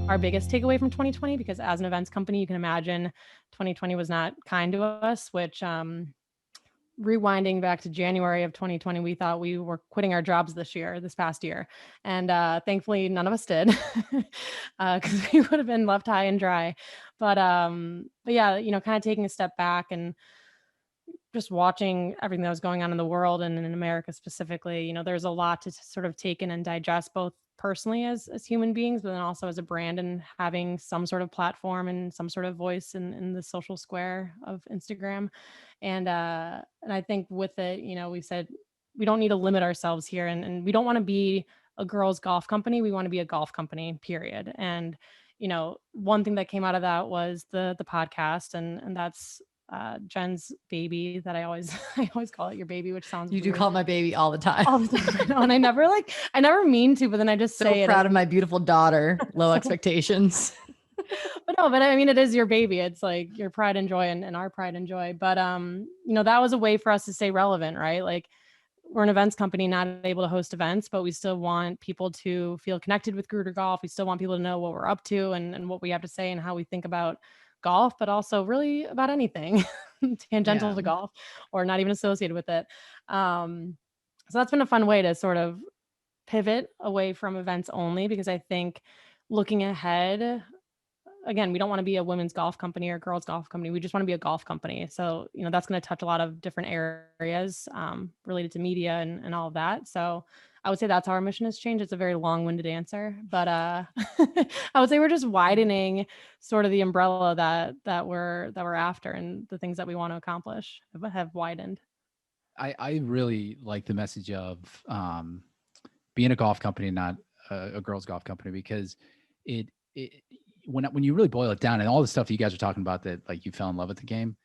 our biggest takeaway from 2020, because as an events company, you can imagine 2020 was not kind to us, which rewinding back to January of 2020, we thought we were quitting our jobs this past year. And thankfully, none of us did, because we would have been left high and dry. But yeah, kind of taking a step back and just watching everything that was going on in the world and in America specifically, there's a lot to sort of take in and digest, both personally as human beings, but then also as a brand, and having some sort of platform and some sort of voice in the social square of Instagram. And I think with it, we said we don't need to limit ourselves here, and we don't want to be a girls golf company. We want to be a golf company, period. And one thing that came out of that was the podcast, and that's Jen's baby that I always I always call it your baby, which sounds You weird. do call it my baby all the time. All the time. And I never mean to, but then I just so say proud of my beautiful daughter. Low expectations. But I mean, it is your baby. It's like your pride and joy, and our pride and joy. But that was a way for us to stay relevant, right? Like, we're an events company, not able to host events, but we still want people to feel connected with Grueter Golf. We still want people to know what we're up to and what we have to say and how we think about golf, but also really about anything tangential to golf or not even associated with it. So that's been a fun way to sort of pivot away from events only, because I think looking ahead, again, we don't want to be a women's golf company or girls golf company. We just want to be a golf company. So, that's going to touch a lot of different areas related to media and all of that. So I would say that's how our mission has changed. It's a very long-winded answer, but I would say we're just widening sort of the umbrella that we're after, and the things that we want to accomplish have widened. I really like the message of being a golf company, not a girls golf company, because it when you really boil it down, and all the stuff that you guys are talking about, that like you fell in love with the game,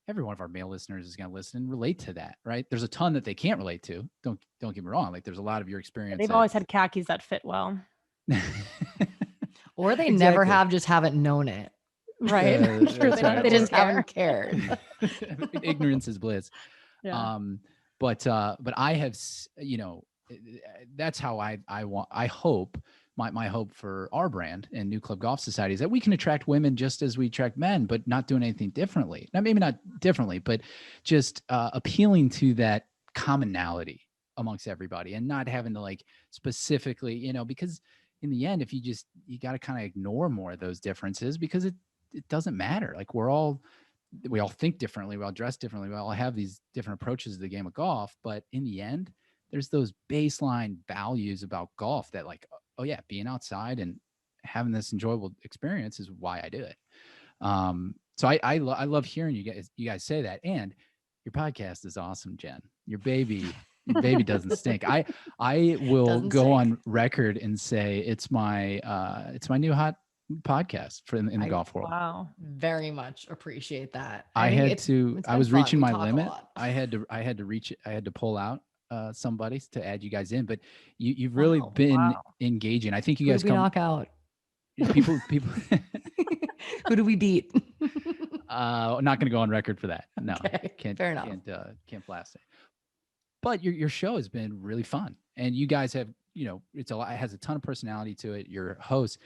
every one of our male listeners is going to listen and relate to that, right? There's a ton that they can't relate to. Don't get me wrong. Like, there's a lot of your experience. They've always had khakis that fit well. Or they never have, just haven't known it. Right. They just haven't cared. Ignorance is bliss. Yeah. But I have, that's how I hope, my hope for our brand and NewClub Golf Society is that we can attract women just as we attract men, but not doing anything differently. Now, maybe not differently, but just appealing to that commonality amongst everybody, and not having to like specifically, because in the end, if you got to kind of ignore more of those differences, because it doesn't matter. Like, we all think differently, we all dress differently, we all have these different approaches to the game of golf, but in the end, there's those baseline values about golf that, like, oh yeah, being outside and having this enjoyable experience is why I do it. So I love hearing you guys say that. And your podcast is awesome, Jen. Your baby doesn't stink. I will go on record and say it's my new hot podcast in the golf world. Wow. Very much appreciate that. I was reaching my limit. I had to pull out somebody to add you guys in, but you've really been engaging. I think you guys knock out people. Who do we beat? Not going to go on record for that. No, okay. Can't. Fair enough. Can't blast it. But your show has been really fun, and you guys have, it has a ton of personality to it. Your host,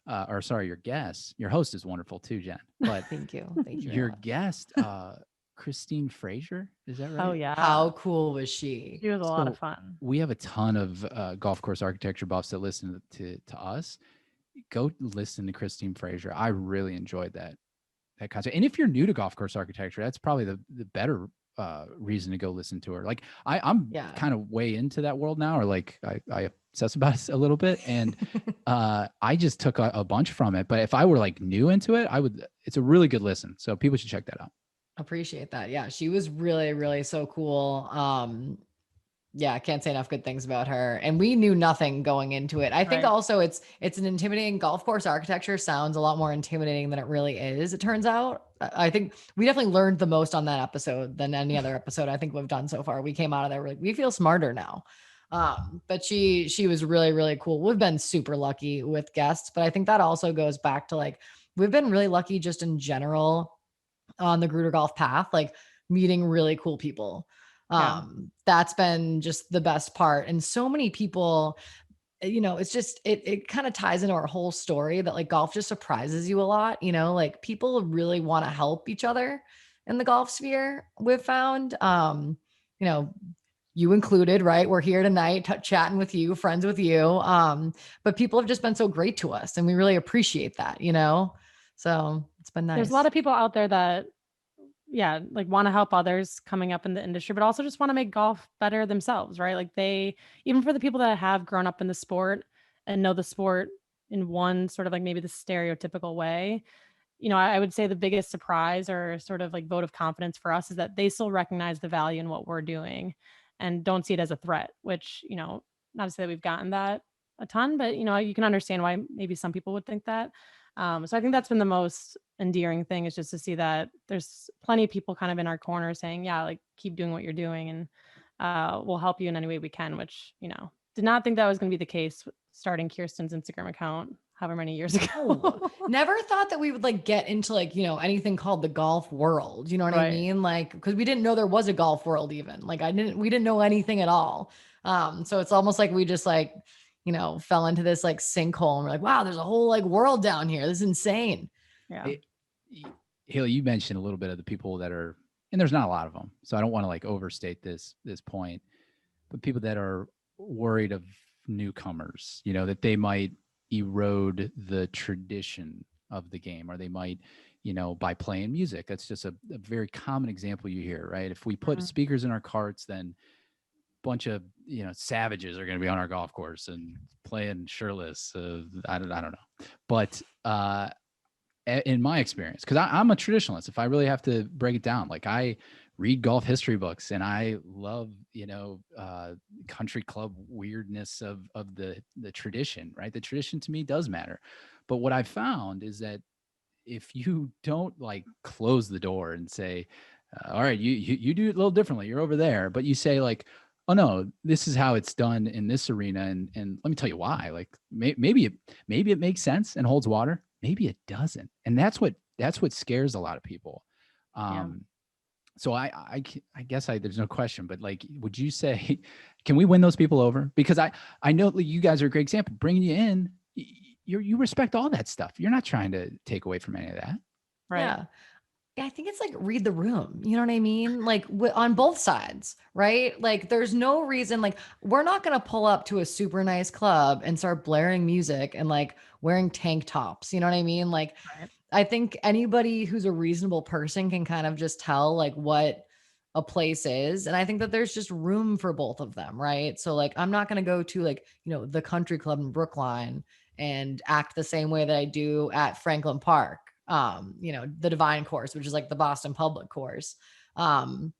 your guest, your host is wonderful too, Jen. But thank you. Your guest, Christine Fraser, is that right? Oh yeah. How cool was she? She was a lot of fun. We have a ton of golf course architecture buffs that listen to us. Go listen to Christine Fraser. I really enjoyed that concept. And if you're new to golf course architecture, that's probably the better reason to go listen to her. Like, I'm kind of way into that world now, or like I obsess about it a little bit, and I just took a bunch from it. But if I were like new into it, it's a really good listen. So people should check that out. Appreciate that. Yeah, she was really, really so cool. I can't say enough good things about her. And we knew nothing going into it. I think also it's an intimidating golf course architecture sounds a lot more intimidating than it really is, it turns out. I think we definitely learned the most on that episode than any other episode I think we've done so far. We came out of there, we feel smarter now. But she was really, really cool. We've been super lucky with guests, but I think that also goes back to like, we've been really lucky just in general on the Grueter Golf path, like meeting really cool people. That's been just the best part. And so many people, you know, it's just, it kind of ties into our whole story that like golf just surprises you a lot. You know, like people really want to help each other in the golf sphere, we've found. You know, you included, right? We're here tonight chatting with you, friends with you. But people have just been so great to us and we really appreciate that, you know? So it's been nice. There's a lot of people out there that, yeah, like want to help others coming up in the industry, but also just want to make golf better themselves, right? Like even for the people that have grown up in the sport and know the sport in one sort of like maybe the stereotypical way, you know, I would say the biggest surprise or sort of like vote of confidence for us is that they still recognize the value in what we're doing and don't see it as a threat, which, you know, not to say that we've gotten that a ton, but, you know, you can understand why maybe some people would think that. So I think that's been the most endearing thing is just to see that there's plenty of people kind of in our corner saying, yeah, like keep doing what you're doing and we'll help you in any way we can, which, you know, did not think that was going to be the case starting Kirsten's Instagram account however many years ago. Never thought that we would like get into like, you know, anything called the golf world. You know what I mean? Like, because we didn't know there was a golf world even. Like we didn't know anything at all. So it's almost like we just like, you know, fell into this like sinkhole and we're like, wow, there's a whole like world down here. This is insane. Yeah. Haley, you mentioned a little bit of the people that are, and there's not a lot of them, so I don't want to like overstate this point, but people that are worried of newcomers, you know, that they might erode the tradition of the game, or they might, you know, by playing music. That's just a very common example you hear, right? If we put speakers in our carts, then bunch of, you know, savages are going to be on our golf course and playing shirtless. I don't know, but in my experience, because I'm a traditionalist, if I really have to break it down, like I read golf history books and I love, you know, country club weirdness of the tradition, right? The tradition to me does matter. But what I found is that if you don't like close the door and say, all right, you do it a little differently, you're over there, but you say like, oh no, this is how it's done in this arena. And let me tell you why. Like maybe it makes sense and holds water. Maybe it doesn't. And that's what scares a lot of people. So I guess there's no question, but like, would you say, can we win those people over? Because I know that you guys are a great example. Bringing you in, you respect all that stuff. You're not trying to take away from any of that. Right. Yeah. I think it's like read the room. You know what I mean? Like on both sides, right? Like there's no reason, like we're not going to pull up to a super nice club and start blaring music and like wearing tank tops. You know what I mean? Like I think anybody who's a reasonable person can kind of just tell like what a place is. And I think that there's just room for both of them, right? So like I'm not going to go to like, you know, the country club in Brookline and act the same way that I do at Franklin Park. You know, the Divine course, which is like the Boston Public course. And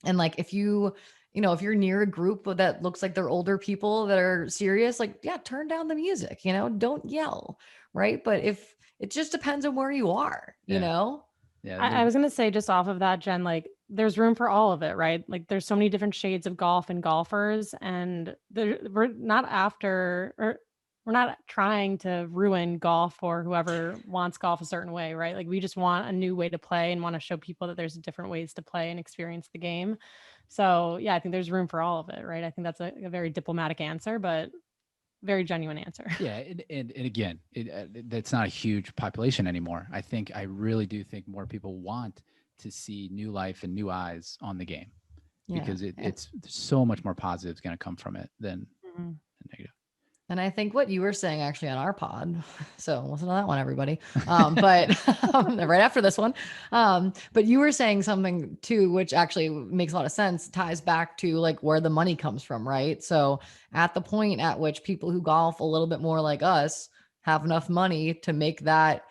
like, if you know, if you're near a group that looks like they're older people that are serious, like, yeah, turn down the music, you know, don't yell. Right. But if it just depends on where you are, you know? Yeah. I was going to say just off of that, Jen, like there's room for all of it, right? Like there's so many different shades of golf and golfers and we're not trying to ruin golf for whoever wants golf a certain way, right? Like we just want a new way to play and want to show people that there's different ways to play and experience the game. So yeah, I think there's room for all of it, right? I think that's a very diplomatic answer, but very genuine answer. Yeah. And again, that's not a huge population anymore. I really do think more people want to see new life and new eyes on the game because it's so much more positive is going to come from it than negative. And I think what you were saying actually on our pod, so listen to that one, everybody. But right after this one, but you were saying something too, which actually makes a lot of sense, ties back to like where the money comes from, right? So at the point at which people who golf a little bit more like us have enough money to make that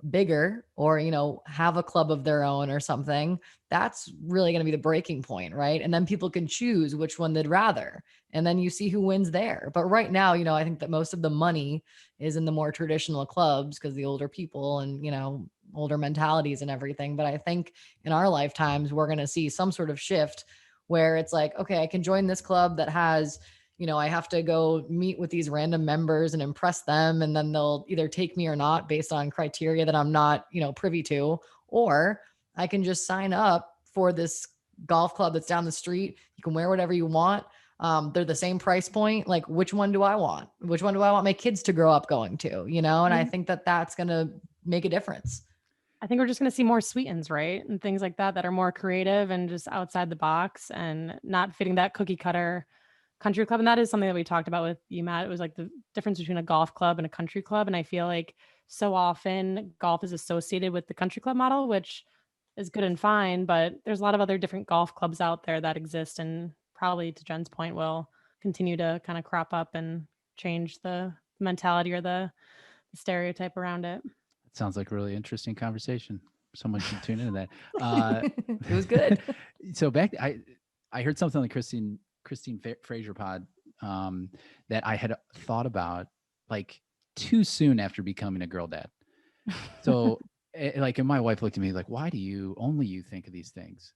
bigger or, you know, have a club of their own or something, that's really going to be the breaking point, right? And then people can choose which one they'd rather. And then you see who wins there. But right now, you know, I think that most of the money is in the more traditional clubs because the older people and, you know, older mentalities and everything. But I think in our lifetimes, we're going to see some sort of shift where it's like, okay, I can join this club that has, you know, I have to go meet with these random members and impress them. And then they'll either take me or not based on criteria that I'm not, you know, privy to, or I can just sign up for this golf club that's down the street. You can wear whatever you want. They're the same price point. Like, which one do I want? Which one do I want my kids to grow up going to, you know? And I think that that's going to make a difference. I think we're just going to see more sweetens, right? And things like that are more creative and just outside the box and not fitting that cookie cutter country club. And that is something that we talked about with you, Matt. It was like the difference between a golf club and a country club. And I feel like so often golf is associated with the country club model, which is good and fine, but there's a lot of other different golf clubs out there that exist and probably, to Jen's point, will continue to kind of crop up and change the mentality or the stereotype around it. It sounds like a really interesting conversation. Someone should tune into that. It was good. So I heard something on the Christine Fraser pod that I had thought about like too soon after becoming a girl dad. So and my wife looked at me like, why do you think of these things?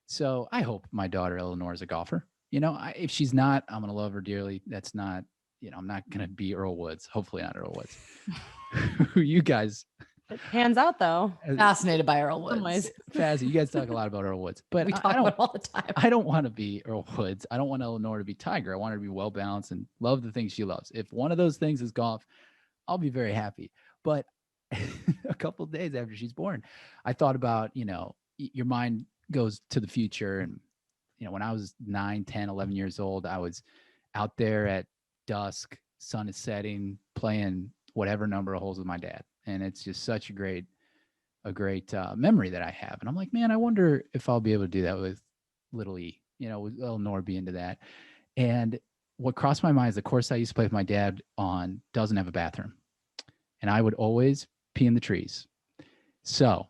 So I hope my daughter Eleanor is a golfer. You know, if she's not, I'm going to love her dearly. That's not, you know, I'm not going to be Earl Woods. Hopefully not Earl Woods. You guys. It pans out though. Fascinated by Earl Woods. Fazzy, you guys talk a lot about Earl Woods, but we talk about it all the time. I don't want to be Earl Woods. I don't want Eleanor to be Tiger. I want her to be well balanced and love the things she loves. If one of those things is golf, I'll be very happy. But a couple of days after she's born, I thought about, you know, your mind goes to the future. And, you know, when I was 9, 10, 11 years old, I was out there at dusk, sun is setting, playing whatever number of holes with my dad. And it's just such a great memory that I have. And I'm like, man, I wonder if I'll be able to do that with little E, you know, with Eleanor be into that. And what crossed my mind is the course I used to play with my dad on doesn't have a bathroom. And I would always pee in the trees. So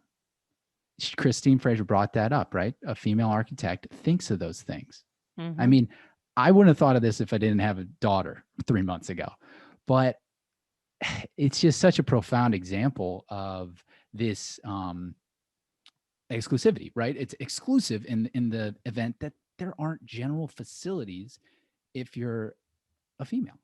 Christine Fraser brought that up, right? A female architect thinks of those things. Mm-hmm. I mean, I wouldn't have thought of this if I didn't have a daughter 3 months ago, but it's just such a profound example of this exclusivity, right? It's exclusive in the event that there aren't general facilities if you're a female.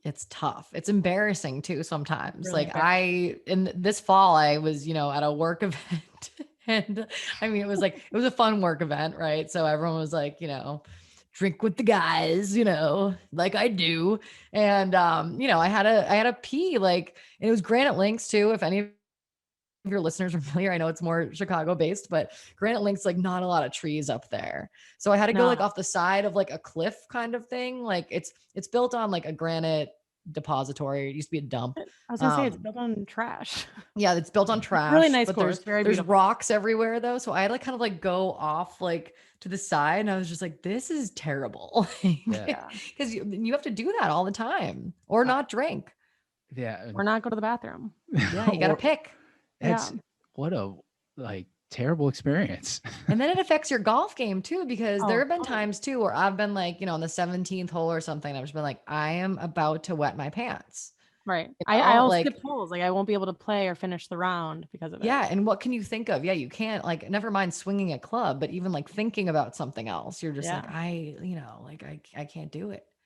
It's tough. It's embarrassing too sometimes. Really in this fall, I was, you know, at a work event and I mean, it was a fun work event, right? So everyone was like, you know, drink with the guys, you know, like I do. And, you know, I had a pee, like, and it was Granite Links too. If any of your listeners are familiar, I know it's more Chicago based, but Granite Links, like not a lot of trees up there. So I had to go like off the side of like a cliff kind of thing. Like it's built on like a granite depository. It used to be a dump. I was gonna say it's built on trash. Yeah, it's built on trash. Really nice but course. There's rocks everywhere though. So I had to kind of like go off like to the side and I was just like, this is terrible. Yeah. Because you have to do that all the time or not drink. Yeah. Or not go to the bathroom. Yeah, you got to pick. What a like terrible experience. And then it affects your golf game too, because there have been times too where I've been like, you know, on the 17th hole or something, I've just been like, I am about to wet my pants. Right. I'll skip holes. Like I won't be able to play or finish the round because of it. Yeah. And what can you think of? Yeah. You can't like, never mind swinging a club, but even like thinking about something else, you're just like, I can't do it.